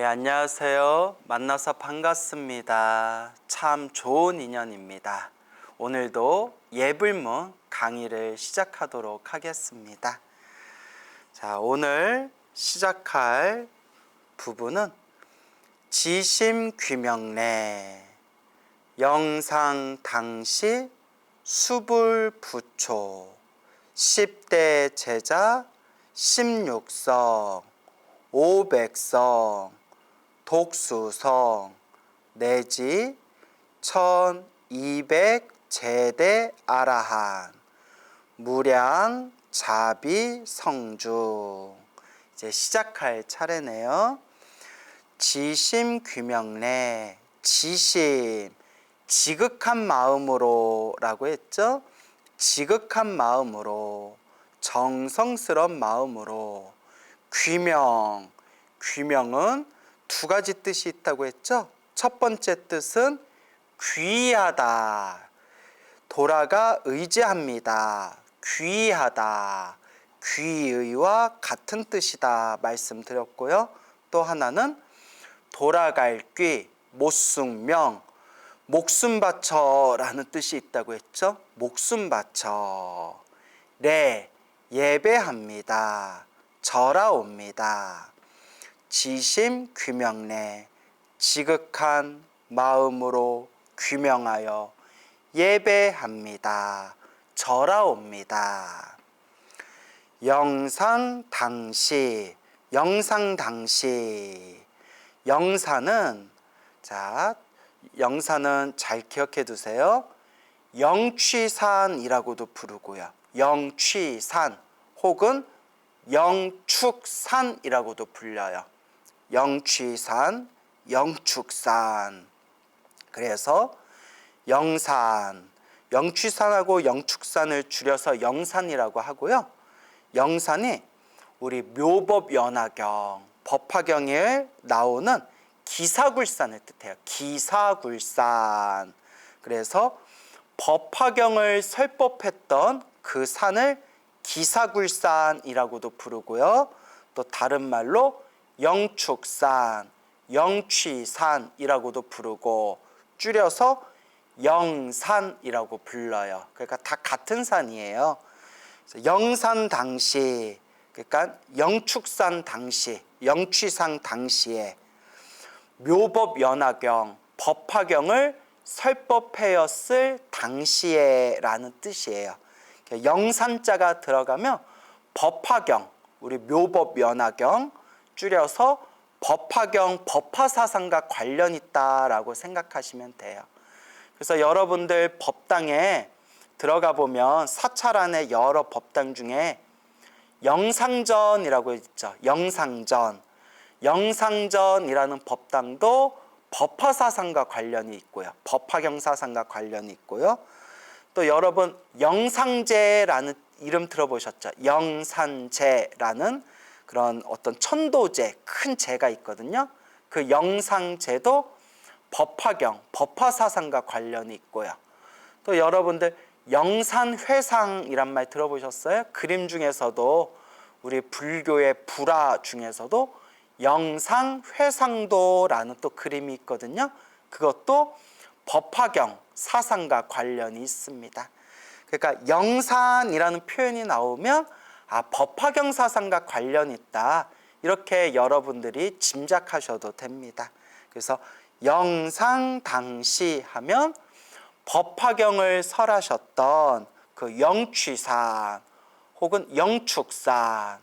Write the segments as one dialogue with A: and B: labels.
A: 예, 안녕하세요. 만나서 반갑습니다. 참 좋은 인연입니다. 오늘도 예불문 강의를 시작하도록 하겠습니다. 자, 오늘 시작할 부분은 지심귀명례 영상당시 수불부초 10대 제자 16성 500성 독수성 내지 1200 제대 아라한 무량 자비 성중. 이제 시작할 차례네요. 지심귀명례, 지심 지극한 마음으로 라고 했죠. 지극한 마음으로, 정성스러운 마음으로. 귀명, 귀명은 두 가지 뜻이 있다고 했죠. 첫 번째 뜻은 귀하다, 돌아가 의지합니다. 귀하다, 귀의와 같은 뜻이다 말씀드렸고요. 또 하나는 돌아갈 귀, 못숙명, 목숨 바쳐 라는 뜻이 있다고 했죠. 목숨 바쳐. 네, 예배합니다. 절하옵니다. 지심귀명례, 지극한 마음으로 귀명하여 예배합니다. 절하옵니다. 영상당시, 영상당시. 영사는, 자, 영사는 잘 기억해 두세요. 영취산이라고도 부르고요. 영취산 혹은 영축산이라고도 불려요. 영취산, 영축산. 그래서 영산, 영취산하고 영축산을 줄여서 영산이라고 하고요. 영산이 우리 묘법연화경, 법화경에 나오는 기사굴산을 뜻해요. 기사굴산. 그래서 법화경을 설법했던 그 산을 기사굴산이라고도 부르고요. 또 다른 말로 영축산, 영취산이라고도 부르고 줄여서 영산이라고 불러요. 그러니까 다 같은 산이에요. 영산당시, 그러니까 영축산 당시, 영취산 당시에 묘법연화경, 법화경을 설법하였을 당시에 라는 뜻이에요. 영산자가 들어가면 법화경, 우리 묘법연화경 줄여서 법화경, 법화사상과 관련 있다라고 생각하시면 돼요. 그래서 여러분들 법당에 들어가 보면 사찰 안에 여러 법당 중에 영상전이라고 있죠. 영상전. 영상전이라는 법당도 법화사상과 관련이 있고요. 법화경사상과 관련이 있고요. 또 여러분 영상제라는 이름 들어보셨죠? 영산제라는 그런 어떤 천도제, 큰 제가 있거든요. 그 영상제도 법화경, 법화사상과 관련이 있고요. 또 여러분들 영산회상이란 말 들어보셨어요? 그림 중에서도 우리 불교의 불화 중에서도 영상회상도라는 또 그림이 있거든요. 그것도 법화경 사상과 관련이 있습니다. 그러니까 영산이라는 표현이 나오면 법화경 사상과 관련이 있다. 이렇게 여러분들이 짐작하셔도 됩니다. 그래서 영상당시 하면 법화경을 설하셨던 그 영취산 혹은 영축산,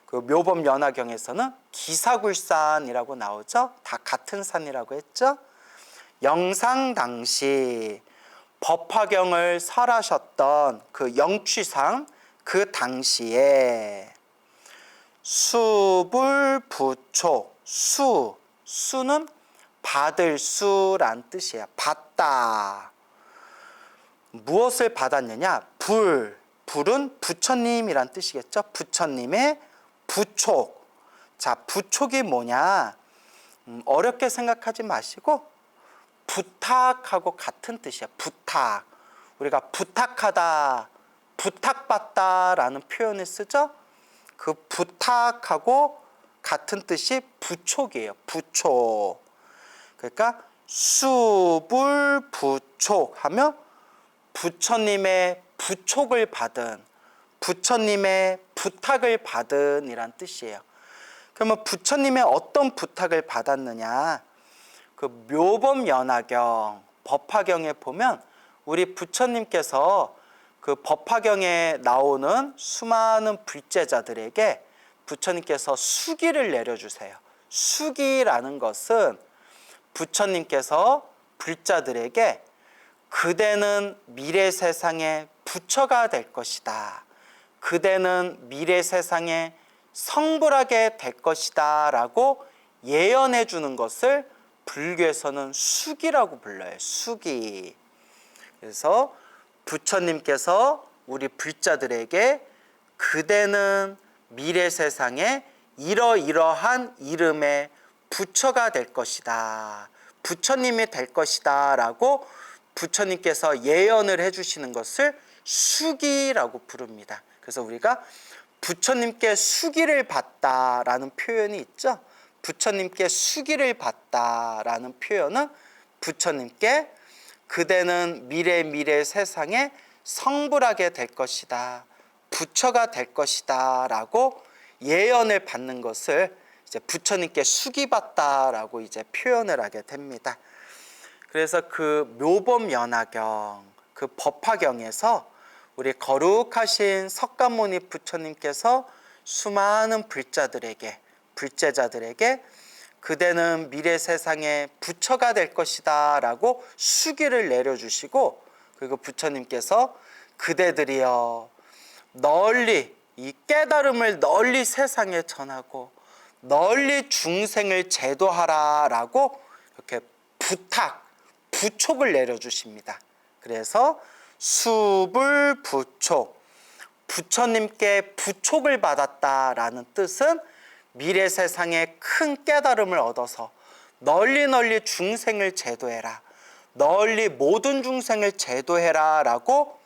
A: 그 묘법연화경에서는 기사굴산이라고 나오죠. 다 같은 산이라고 했죠. 영상당시 법화경을 설하셨던 그 영취상 그 당시에 수불부초, 수는 받을 수란 뜻이에요. 받다. 무엇을 받았느냐? 불은 부처님이란 뜻이겠죠. 부처님의 부촉. 자, 부촉이 뭐냐? 어렵게 생각하지 마시고 부탁하고 같은 뜻이야. 부탁. 우리가 부탁하다, 부탁받다라는 표현을 쓰죠. 그 부탁하고 같은 뜻이 부촉이에요. 부촉. 그러니까 수불부촉 하면 부처님의 부촉을 받은, 부처님의 부탁을 받은 이란 뜻이에요. 그러면 부처님의 어떤 부탁을 받았느냐? 그 묘범연화경, 법화경에 보면 우리 부처님께서 그 법화경에 나오는 수많은 불제자들에게 부처님께서 수기를 내려주세요. 수기라는 것은 부처님께서 불자들에게 그대는 미래 세상의 부처가 될 것이다. 그대는 미래 세상에 성불하게 될 것이다 라고 예언해 주는 것을 불교에서는 수기라고 불러요. 수기. 그래서 부처님께서 우리 불자들에게 그대는 미래 세상에 이러이러한 이름의 부처가 될 것이다. 부처님이 될 것이다 라고 부처님께서 예언을 해주시는 것을 수기라고 부릅니다. 그래서 우리가 부처님께 수기를 받다라는 표현이 있죠. 부처님께 수기를 받다라는 표현은 부처님께 그대는 미래 세상에 성불하게 될 것이다. 부처가 될 것이다 라고 예언을 받는 것을 이제 부처님께 수기받다라고 이제 표현을 하게 됩니다. 그래서 그 묘범연화경, 그 법화경에서 우리 거룩하신 석가모니 부처님께서 수많은 불자들에게, 불제자들에게 그대는 미래 세상에 부처가 될 것이다 라고 수기를 내려주시고, 그리고 부처님께서 그대들이여 널리 이 깨달음을 널리 세상에 전하고 널리 중생을 제도하라 라고 이렇게 부탁, 부촉을 내려주십니다. 그래서 수불부촉, 부처님께 부촉을 받았다라는 뜻은 미래 세상에 큰 깨달음을 얻어서 널리 중생을 제도해라, 널리 모든 중생을 제도해라 라고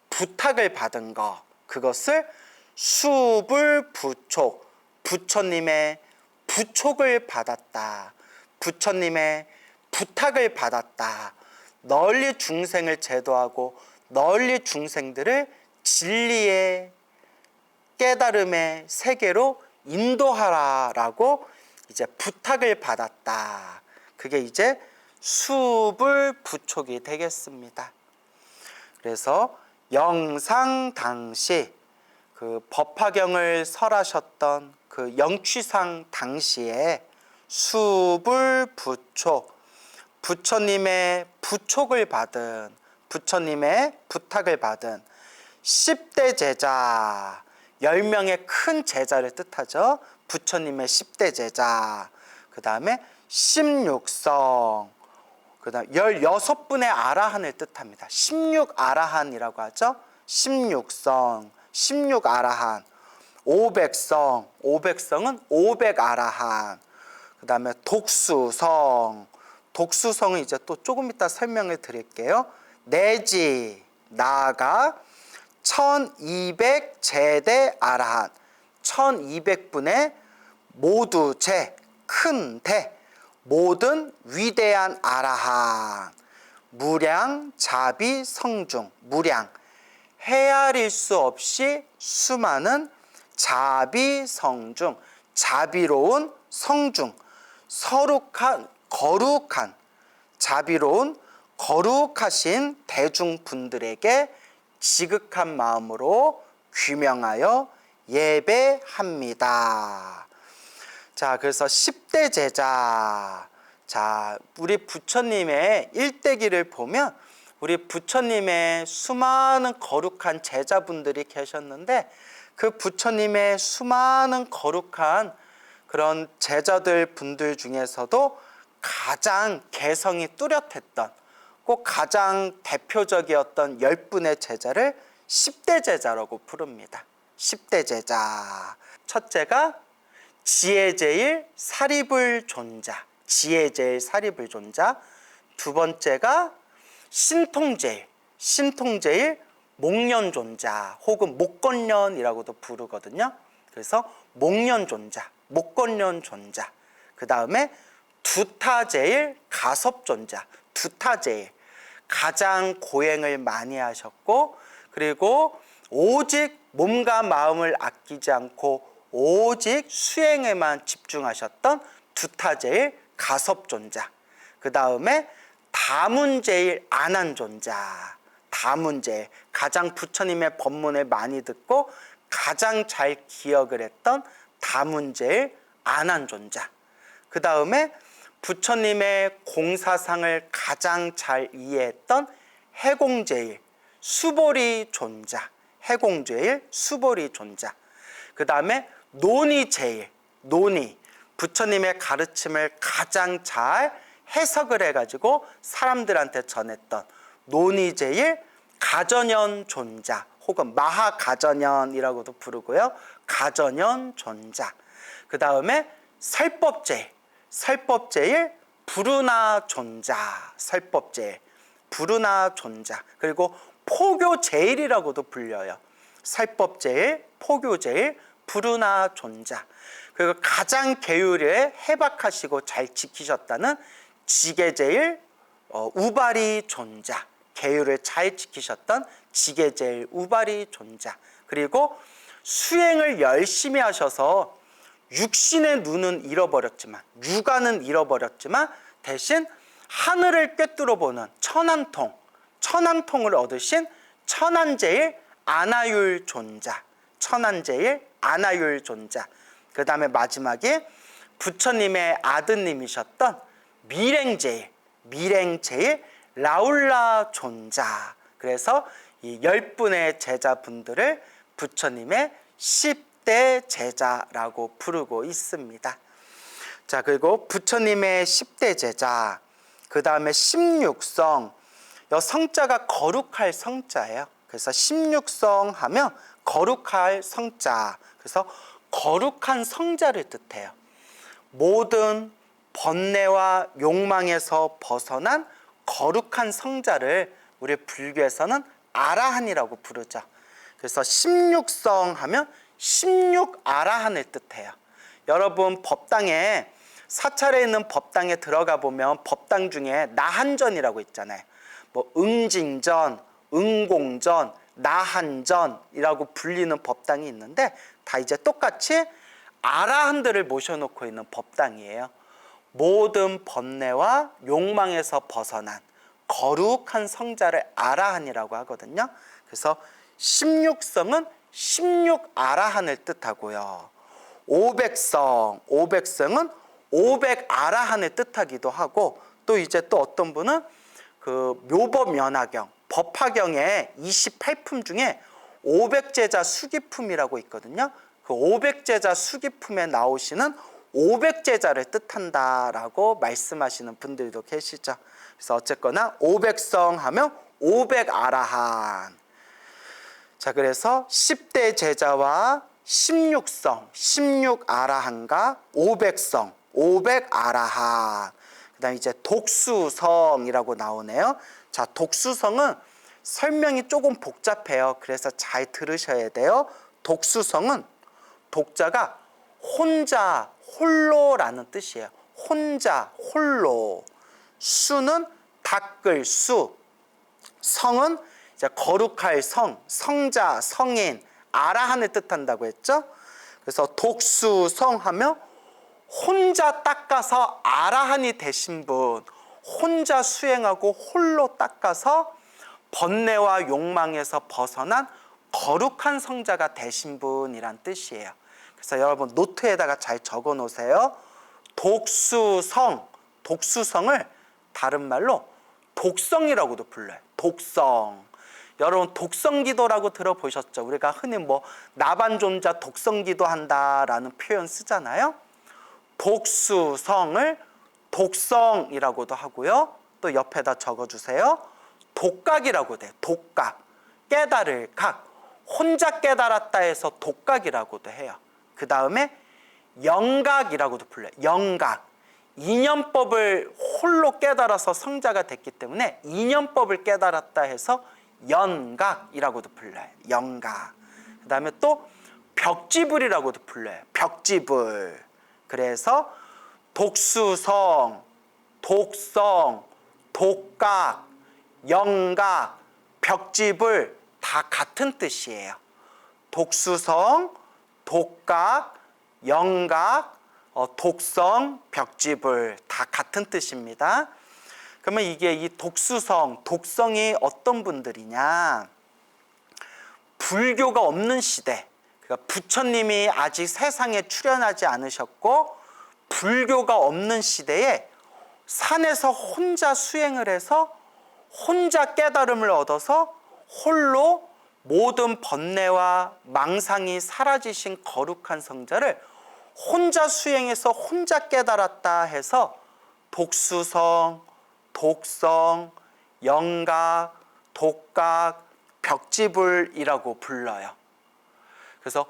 A: 부탁을 받은 것, 그것을 수불부촉, 부처님의 부촉을 받았다, 부처님의 부탁을 받았다, 널리 중생을 제도하고 널리 중생들을 진리의 깨달음의 세계로 인도하라라고 이제 부탁을 받았다. 그게 이제 수불부촉이 되겠습니다. 그래서 영상 당시 그 법화경을 설하셨던 그 영취상 당시에 수불부촉, 부처님의 부촉을 받은, 부처님의 부탁을 받은 10대 제자, 10명의 큰 제자를 뜻하죠. 부처님의 10대 제자, 그 다음에 16성, 그 다음 16분의 아라한을 뜻합니다. 16아라한이라고 하죠. 16성, 16아라한, 500성, 500성은 500아라한, 그 다음에 독수성, 독수성은 이제 또 조금 이따 설명을 드릴게요. 내지, 나아가 1200제대 아라한, 1200분의 모두 제, 큰 대, 모든 위대한 아라한, 무량, 자비, 성중, 무량, 헤아릴 수 없이 수많은 자비, 성중, 자비로운 성중, 거룩한, 자비로운 거룩하신 대중분들에게 지극한 마음으로 귀명하여 예배합니다. 자, 그래서 10대 제자. 자, 우리 부처님의 일대기를 보면 우리 부처님의 수많은 거룩한 제자분들이 계셨는데, 그 부처님의 수많은 거룩한 그런 제자들 분들 중에서도 가장 개성이 뚜렷했던, 꼭 가장 대표적이었던 10분의 제자를 10대 제자라고 부릅니다. 10대 제자. 첫째가 지혜제일 사리불존자, 지혜제일 사리불존자. 두 번째가 신통제일 목련존자, 혹은 목건련이라고도 부르거든요. 그래서 목련존자, 목건련 존자. 그 다음에 두타제일 가섭존자. 두타제일 가장 고행을 많이 하셨고, 그리고 오직 몸과 마음을 아끼지 않고 오직 수행에만 집중하셨던 두타제일 가섭존자. 그 다음에 다문제일 안한존자. 다문제일 가장 부처님의 법문을 많이 듣고 가장 잘 기억을 했던 다문제일 안한존자. 그 다음에 부처님의 공사상을 가장 잘 이해했던 해공제일 수보리존자. 해공제일 수보리존자. 그 다음에 논의제일 논의 부처님의 가르침을 가장 잘 해석을 해가지고 사람들한테 전했던 논의제일 가전현존자 혹은 마하가전현이라고도 부르고요. 가전현존자. 그 다음에 설법제일 부르나존자. 설법제일 부르나존자. 그리고 포교제일이라고도 불려요. 설법제일, 포교제일, 부르나존자. 그리고 가장 계율에 해박하시고 잘 지키셨다는 지게제일 우바리존자. 계율을 잘 지키셨던 지게제일 우바리존자. 그리고 수행을 열심히 하셔서 육신의 눈은 잃어버렸지만, 육안은 잃어버렸지만 대신 하늘을 꿰뚫어 보는 천안통을 얻으신 천안제일 안하율존자. 천안제일 안하율존자. 그 다음에 마지막에 부처님의 아드님이셨던 밀행제일 라울라존자. 그래서 이 10분의 제자분들을 부처님의 10대 제자라고 부르고 있습니다. 자, 그리고 부처님의 10대 제자, 그 다음에 16성. 이 성자가 거룩할 성자예요. 그래서 16성 하면 거룩할 성자. 그래서 거룩한 성자를 뜻해요. 모든 번뇌와 욕망에서 벗어난 거룩한 성자를 우리 불교에서는 아라한이라고 부르죠. 그래서 16성 하면 16아라한을 뜻해요. 여러분 법당에 사찰에 있는 법당에 들어가 보면 법당 중에 나한전이라고 있잖아요. 뭐 응징전, 응공전, 나한전이라고 불리는 법당이 있는데 다 이제 똑같이 아라한들을 모셔놓고 있는 법당이에요. 모든 번뇌와 욕망에서 벗어난 거룩한 성자를 아라한이라고 하거든요. 그래서 16성은 16아라한을 뜻하고요. 500성은 500아라한을 뜻하기도 하고, 또 이제 또 어떤 분은 그 묘법연화경, 법화경의 28품 중에 500제자 수기품이라고 있거든요. 그 500제자 수기품에 나오시는 500제자를 뜻한다라고 말씀하시는 분들도 계시죠. 그래서 어쨌거나 500성 하면 500아라한. 자, 그래서 10대 제자와 16성, 16아라한과 500성, 500아라한. 그 다음에 이제 독수성이라고 나오네요. 자, 독수성은 설명이 조금 복잡해요. 그래서 잘 들으셔야 돼요. 독수성은 독자가 혼자, 홀로라는 뜻이에요. 혼자, 홀로. 수는 닦을 수. 성은 이제 거룩할 성, 성자, 성인, 아라한을 뜻한다고 했죠. 그래서 독수성 하면 혼자 닦아서 아라한이 되신 분, 혼자 수행하고 홀로 닦아서 번뇌와 욕망에서 벗어난 거룩한 성자가 되신 분이란 뜻이에요. 그래서 여러분 노트에다가 잘 적어 놓으세요. 독수성, 독수성을 다른 말로 독성이라고도 불러요. 독성. 여러분 독성기도라고 들어보셨죠? 우리가 흔히 뭐 나반존자 독성기도 한다라는 표현 쓰잖아요. 독수성을 독성이라고도 하고요. 또 옆에다 적어주세요. 독각이라고 돼요. 독각. 깨달을 각. 혼자 깨달았다 해서 독각이라고도 해요. 그 다음에 영각이라고도 불러요. 영각. 이념법을 홀로 깨달아서 성자가 됐기 때문에 이념법을 깨달았다 해서 연각이라고도 불러요. 연각. 그 다음에 또 벽지불이라고도 불러요. 벽지불. 그래서 독수성, 독성, 독각, 영각, 벽집을 다 같은 뜻이에요. 독수성, 독각, 영각, 독성, 벽집을 다 같은 뜻입니다. 그러면 이게 이 독수성, 독성이 어떤 분들이냐? 불교가 없는 시대, 그러니까 부처님이 아직 세상에 출현하지 않으셨고 불교가 없는 시대에 산에서 혼자 수행을 해서 혼자 깨달음을 얻어서 홀로 모든 번뇌와 망상이 사라지신 거룩한 성자를 혼자 수행해서 혼자 깨달았다 해서 독수성, 독성, 영각, 독각, 벽지불이라고 불러요. 그래서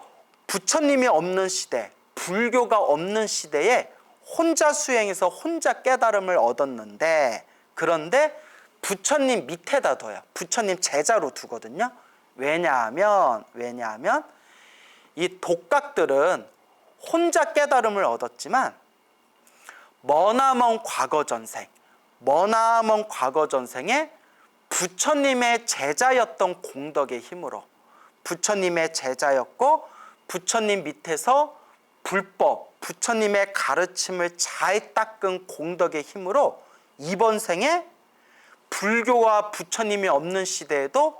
A: 부처님이 없는 시대, 불교가 없는 시대에 혼자 수행해서 혼자 깨달음을 얻었는데, 그런데 부처님 밑에다 둬요. 부처님 제자로 두거든요. 왜냐하면 이 독각들은 혼자 깨달음을 얻었지만 머나먼 과거 전생에 부처님의 제자였던 공덕의 힘으로, 부처님의 제자였고 부처님 밑에서 불법, 부처님의 가르침을 잘 닦은 공덕의 힘으로 이번 생에 불교와 부처님이 없는 시대에도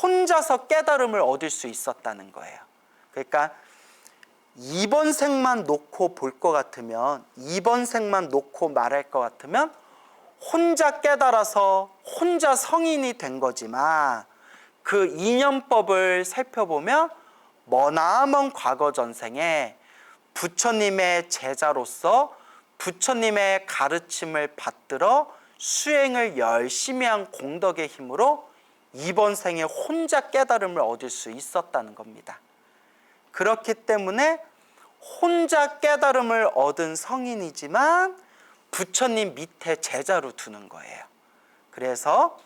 A: 혼자서 깨달음을 얻을 수 있었다는 거예요. 그러니까 이번 생만 놓고 볼 것 같으면, 이번 생만 놓고 말할 것 같으면 혼자 깨달아서 혼자 성인이 된 거지만, 그 인연법을 살펴보면 머나먼 과거 전생에 부처님의 제자로서 부처님의 가르침을 받들어 수행을 열심히 한 공덕의 힘으로 이번 생에 혼자 깨달음을 얻을 수 있었다는 겁니다. 그렇기 때문에 혼자 깨달음을 얻은 성인이지만 부처님 밑에 제자로 두는 거예요. 그래서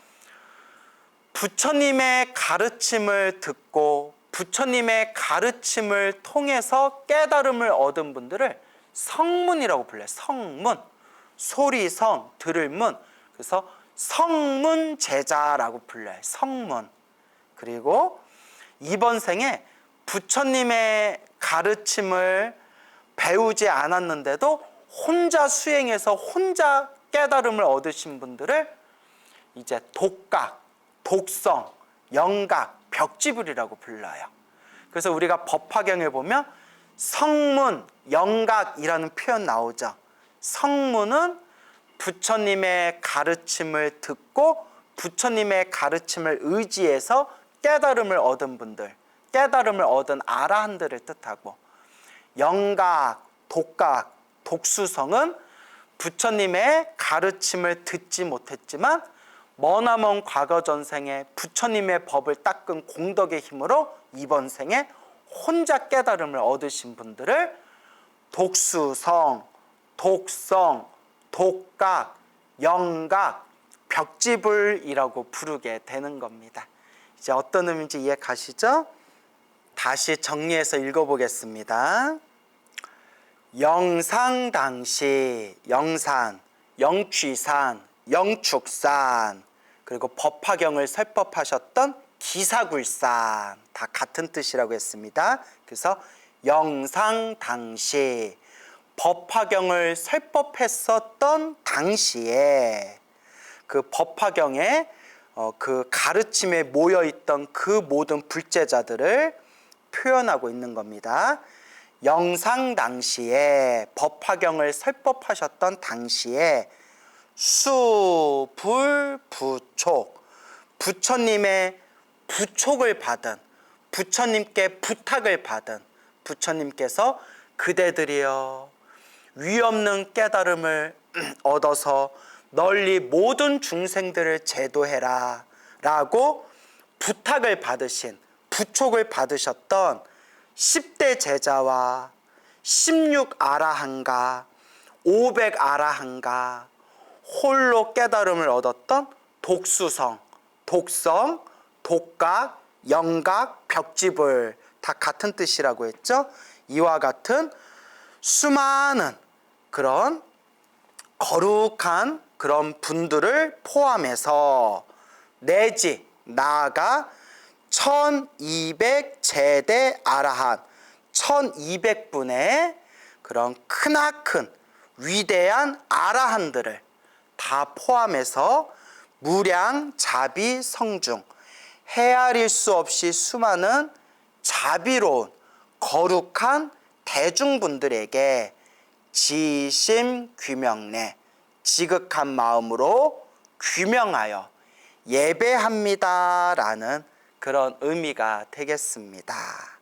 A: 부처님의 가르침을 듣고 부처님의 가르침을 통해서 깨달음을 얻은 분들을 성문이라고 불러요. 성문, 소리성, 들을 문. 그래서 성문 제자라고 불러요. 성문. 그리고 이번 생에 부처님의 가르침을 배우지 않았는데도 혼자 수행해서 혼자 깨달음을 얻으신 분들을 이제 독각, 독성, 영각, 벽지불이라고 불러요. 그래서 우리가 법화경에 보면 성문, 영각이라는 표현 나오죠. 성문은 부처님의 가르침을 듣고 부처님의 가르침을 의지해서 깨달음을 얻은 분들, 깨달음을 얻은 아라한들을 뜻하고, 영각, 독각, 독수성은 부처님의 가르침을 듣지 못했지만 머나먼 과거 전생에 부처님의 법을 닦은 공덕의 힘으로 이번 생에 혼자 깨달음을 얻으신 분들을 독수성, 독성, 독각, 영각, 벽지불이라고 부르게 되는 겁니다. 이제 어떤 의미인지 이해 가시죠? 다시 정리해서 읽어보겠습니다. 영상당시, 영산, 영취산, 영축산, 그리고 법화경을 설법하셨던 기사굴산, 다 같은 뜻이라고 했습니다. 그래서 영상당시, 법화경을 설법했었던 당시에 그 법화경에 그 가르침에 모여있던 그 모든 불제자들을 표현하고 있는 겁니다. 영상당시에, 법화경을 설법하셨던 당시에 수, 불, 부촉, 부처님의 부촉을 받은, 부처님께 부탁을 받은, 부처님께서 그대들이여 위없는 깨달음을 얻어서 널리 모든 중생들을 제도해라 라고 부탁을 받으신, 부촉을 받으셨던 10대 제자와 16아라한가 500아라한가 홀로 깨달음을 얻었던 독수성, 독성, 독각, 영각, 벽지불 다 같은 뜻이라고 했죠. 이와 같은 수많은 그런 거룩한 그런 분들을 포함해서 내지 나아가 1200제대 아라한 1200분의 그런 크나큰 위대한 아라한들을 다 포함해서 무량 자비 성중, 헤아릴 수 없이 수많은 자비로운 거룩한 대중분들에게 지심 귀명내, 지극한 마음으로 귀명하여 예배합니다라는 그런 의미가 되겠습니다.